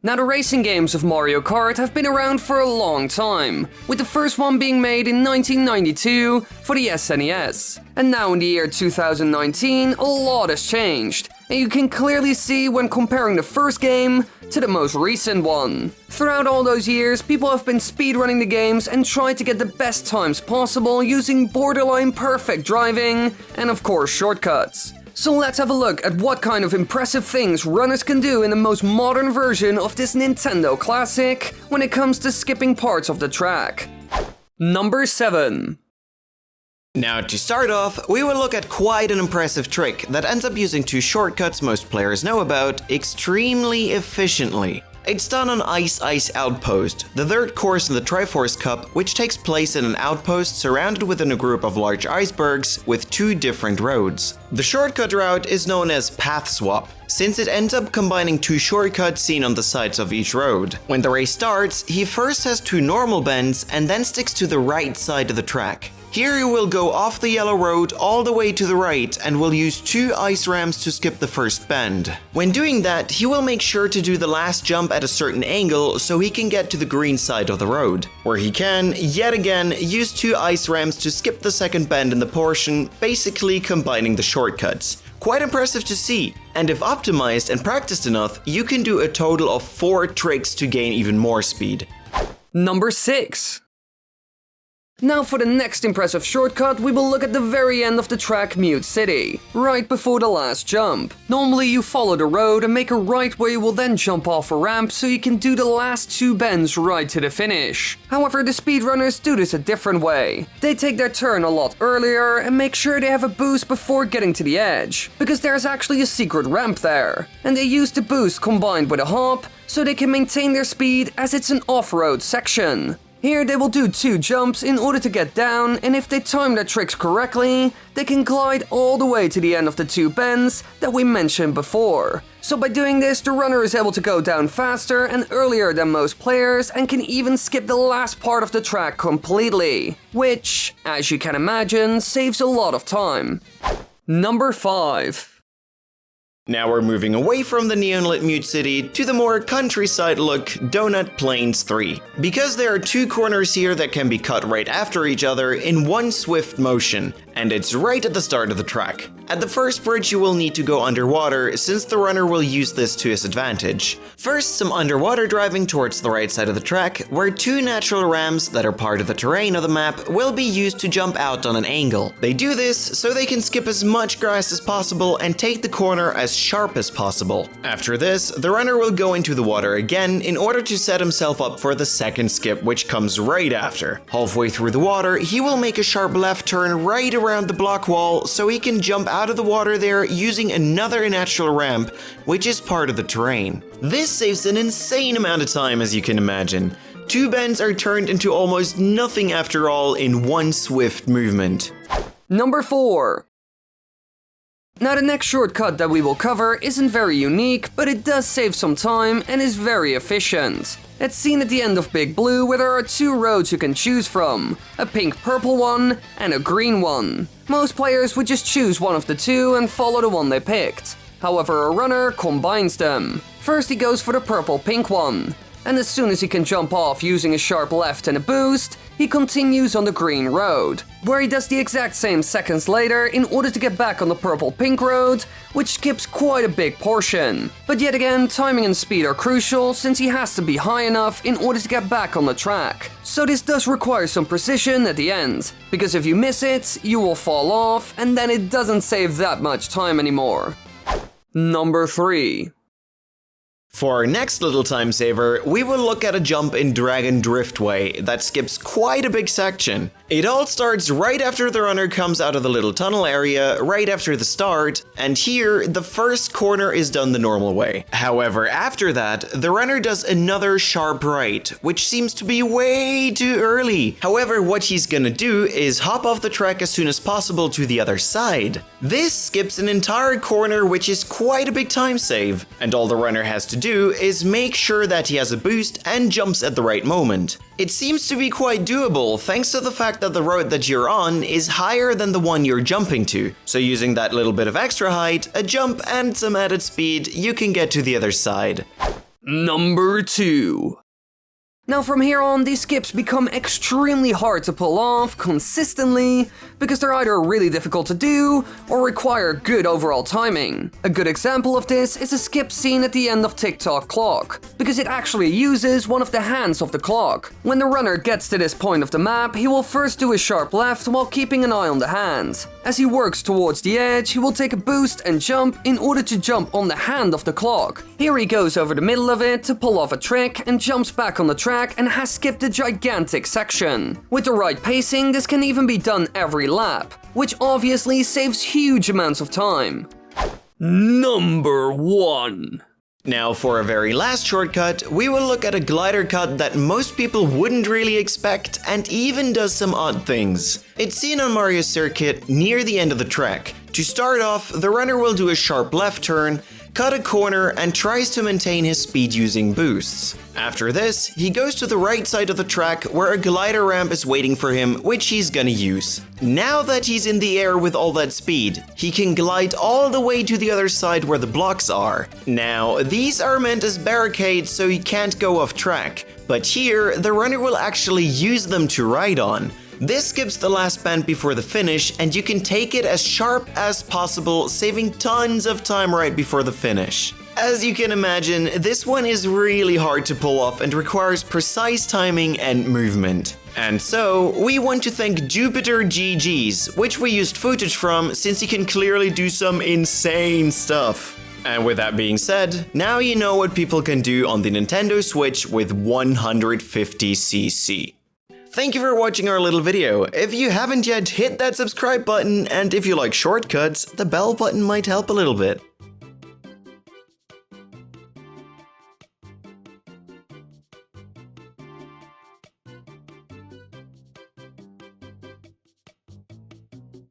Now, the racing games of Mario Kart have been around for a long time, with the first one being made in 1992 for the SNES. And now in the year 2019, a lot has changed, and you can clearly see when comparing the first game to the most recent one. Throughout all those years, people have been speedrunning the games and tried to get the best times possible using borderline perfect driving and of course shortcuts. So let's have a look at what kind of impressive things runners can do in the most modern version of this Nintendo classic when it comes to skipping parts of the track. Number 7. Now, to start off, we will look at quite an impressive trick that ends up using two shortcuts most players know about extremely efficiently. It's done on Ice Outpost, the third course in the Triforce Cup, which takes place in an outpost surrounded within a group of large icebergs with two different roads. The shortcut route is known as Path Swap, since it ends up combining two shortcuts seen on the sides of each road. When the race starts, he first has two normal bends and then sticks to the right side of the track. Here he will go off the yellow road all the way to the right and will use two ice ramps to skip the first bend. When doing that, he will make sure to do the last jump at a certain angle so he can get to the green side of the road, where he can, yet again, use two ice ramps to skip the second bend in the portion, basically combining the shortcuts. Quite impressive to see, and if optimized and practiced enough, you can do a total of 4 tricks to gain even more speed. Number 6. Now for the next impressive shortcut, we will look at the very end of the track Mute City, right before the last jump. Normally you follow the road and make a right where you will then jump off a ramp so you can do the last 2 bends right to the finish. However, the speedrunners do this a different way. They take their turn a lot earlier and make sure they have a boost before getting to the edge, because there's actually a secret ramp there. And they use the boost combined with a hop so they can maintain their speed as it's an off-road section. Here they will do 2 jumps in order to get down, and if they time their tricks correctly, they can glide all the way to the end of the 2 bends that we mentioned before. So by doing this, the runner is able to go down faster and earlier than most players and can even skip the last part of the track completely, which, as you can imagine, saves a lot of time. Number 5. Now we're moving away from the neon-lit Mute City to the more countryside look Donut Plains 3. Because there are 2 corners here that can be cut right after each other in one swift motion, and it's right at the start of the track. At the first bridge you will need to go underwater, since the runner will use this to his advantage. First, some underwater driving towards the right side of the track, where 2 natural ramps that are part of the terrain of the map will be used to jump out on an angle. They do this so they can skip as much grass as possible and take the corner as sharp as possible. After this, the runner will go into the water again in order to set himself up for the second skip, which comes right after. Halfway through the water, he will make a sharp left turn right around the block wall so he can jump out of the water there using another natural ramp, which is part of the terrain. This saves an insane amount of time, as you can imagine. 2 bends are turned into almost nothing after all in one swift movement. Number 4. Now the next shortcut that we will cover isn't very unique, but it does save some time and is very efficient. It's seen at the end of Big Blue, where there are 2 roads you can choose from, a pink-purple one and a green one. Most players would just choose one of the 2 and follow the one they picked. However, a runner combines them. First he goes for the purple-pink one, and as soon as he can jump off using a sharp left and a boost, he continues on the green road, where he does the exact same seconds later in order to get back on the purple-pink road, which skips quite a big portion. But yet again, timing and speed are crucial, since he has to be high enough in order to get back on the track. So this does require some precision at the end, because if you miss it, you will fall off, and then it doesn't save that much time anymore. Number 3. For our next little time saver, we will look at a jump in Dragon Driftway that skips quite a big section. It all starts right after the runner comes out of the little tunnel area, right after the start, and here, the first corner is done the normal way. However, after that, the runner does another sharp right, which seems to be way too early. However, what he's gonna do is hop off the track as soon as possible to the other side. This skips an entire corner, which is quite a big time save, and all the runner has to do is make sure that he has a boost and jumps at the right moment. It seems to be quite doable thanks to the fact that the road that you're on is higher than the one you're jumping to. So using that little bit of extra height, a jump and some added speed, you can get to the other side. Number 2. Now from here on, these skips become extremely hard to pull off consistently because they're either really difficult to do or require good overall timing. A good example of this is a skip seen at the end of Tock clock, because it actually uses one of the hands of the clock. When the runner gets to this point of the map, he will first do a sharp left while keeping an eye on the hand. As he works towards the edge, he will take a boost and jump in order to jump on the hand of the clock. Here he goes over the middle of it to pull off a trick and jumps back on the track and has skipped a gigantic section. With the right pacing, this can even be done every lap, which obviously saves huge amounts of time. Number 1. Now for our very last shortcut, we will look at a glider cut that most people wouldn't really expect and even does some odd things. It's seen on Mario's circuit near the end of the track. To start off, the runner will do a sharp left turn, cut a corner and tries to maintain his speed using boosts. After this, he goes to the right side of the track where a glider ramp is waiting for him, which he's gonna use. Now that he's in the air with all that speed, he can glide all the way to the other side where the blocks are. Now, these are meant as barricades so he can't go off track, but here, the runner will actually use them to ride on. This skips the last bend before the finish, and you can take it as sharp as possible, saving tons of time right before the finish. As you can imagine, this one is really hard to pull off and requires precise timing and movement. And so, we want to thank Jupiter GG's, which we used footage from since he can clearly do some insane stuff. And with that being said, now you know what people can do on the Nintendo Switch with 150cc. Thank you for watching our little video. If you haven't yet, hit that subscribe button, and if you like shortcuts, the bell button might help a little bit.